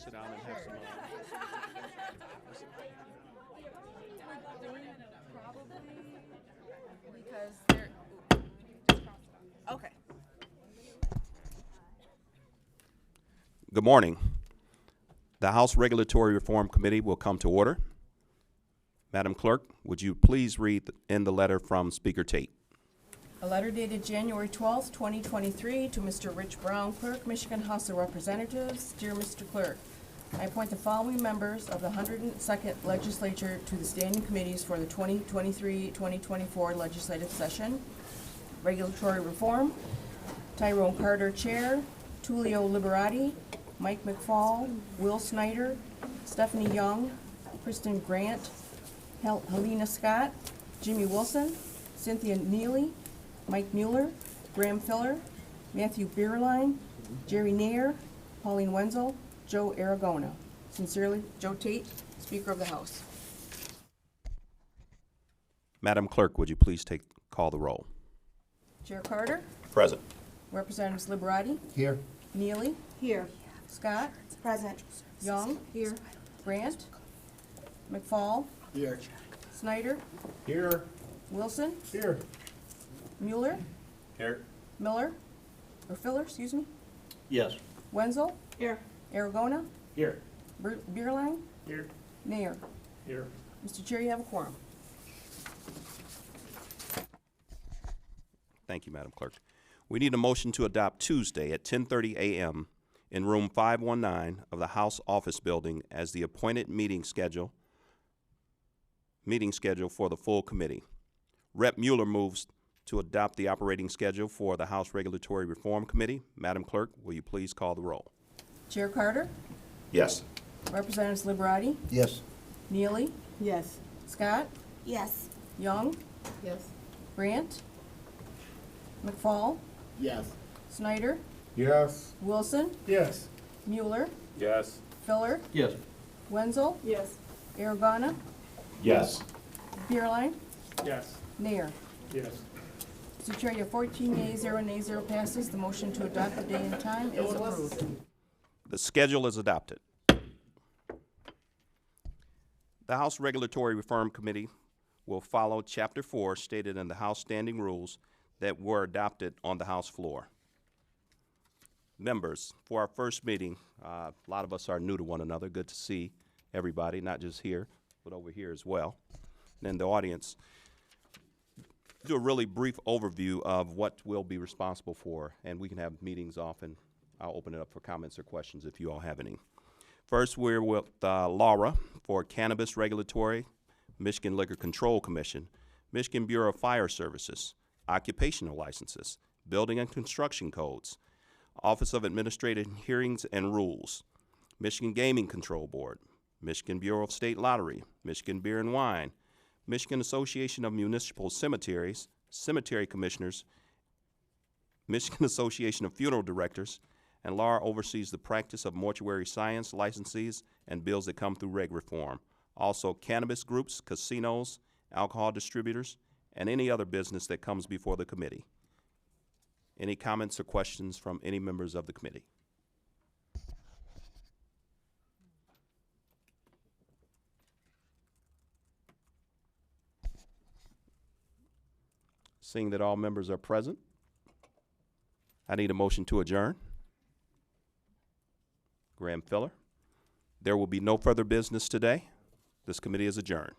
sit down and have some. Probably because they're okay. Good morning. The House Regulatory Reform Committee will come to order. Madam Clerk, would you please read in the letter from Speaker Tate? A letter dated January 12th, 2023 to Mr. Rich Brown, Clerk, Michigan House of Representatives. Dear Mr. Clerk, I appoint the following members of the 102nd Legislature to the standing committees for the 2023-2024 legislative session. Regulatory Reform, Tyrone Carter, Chair, Tullio Liberati, Mike McFall, Will Snyder, Stephanie Young, Kristen Grant, Helena Scott, Jimmy Wilson, Cynthia Neely, Mike Mueller, Graham Filler, Matthew Bierlein, Jerry Nair, Pauline Wenzel, Joe Aragona. Sincerely, Joe Tate, Speaker of the House. Madam Clerk, would you please call the roll? Chair Carter, Present. Representatives Liberati, Here. Neely, Here. Scott, Present. Young, Here. Grant, McFall, Here. Snyder, Here. Wilson, Here. Mueller, Here. Miller, or Filler, excuse me, Yes. Wenzel, Here. Aragona, Here. Bierlein, Here. Nair. Here. Mr. Chair, you have a quorum. Thank you, Madam Clerk. We need a motion to adopt Tuesday at 10:30 a.m. in room 519 of the House Office Building as the appointed meeting schedule for the full committee. Rep. Mueller moves to adopt the operating schedule for the House Regulatory Reform Committee. Madam Clerk, will you please call the roll? Chair Carter, Yes. Representatives Liberati, Yes. Neely, Yes. Scott, Yes. Young, Yes. Grant, McFall, Yes. Snyder, Yes. Wilson, Yes. Mueller, Yes. Filler, Yes. Wenzel, Yes. Aragona, Yes. Bierlein, Yes. Nair. Yes. Mr. Chair, you have 14 yeas, 0 nays, 0 passes. The motion to adopt the day and time is approved. The schedule is adopted. The House Regulatory Reform Committee will follow Chapter 4 stated in the House Standing Rules that were adopted on the House floor. Members, for our first meeting, a lot of us are new to one another. Good to see everybody, not just here, but over here as well. And in the audience, do a really brief overview of what we'll be responsible for, and we can have meetings off, and I'll open it up for comments or questions if you all have any. First, we're with Laura for Cannabis Regulatory, Michigan Liquor Control Commission, Michigan Bureau of Fire Services, Occupational Licenses, Building and Construction Codes, Office of Administrative Hearings and Rules, Michigan Gaming Control Board, Michigan Bureau of State Lottery, Michigan Beer and Wine, Michigan Association of Municipal Cemeteries, Cemetery Commissioners, Michigan Association of Funeral Directors, and Laura oversees the practice of mortuary science licensees and bills that come through reg reform. Also, cannabis groups, casinos, alcohol distributors, and any other business that comes before the committee. Any comments or questions from any members of the committee? Seeing that all members are present, I need a motion to adjourn. Graham Filler. There will be no further business today. This committee is adjourned.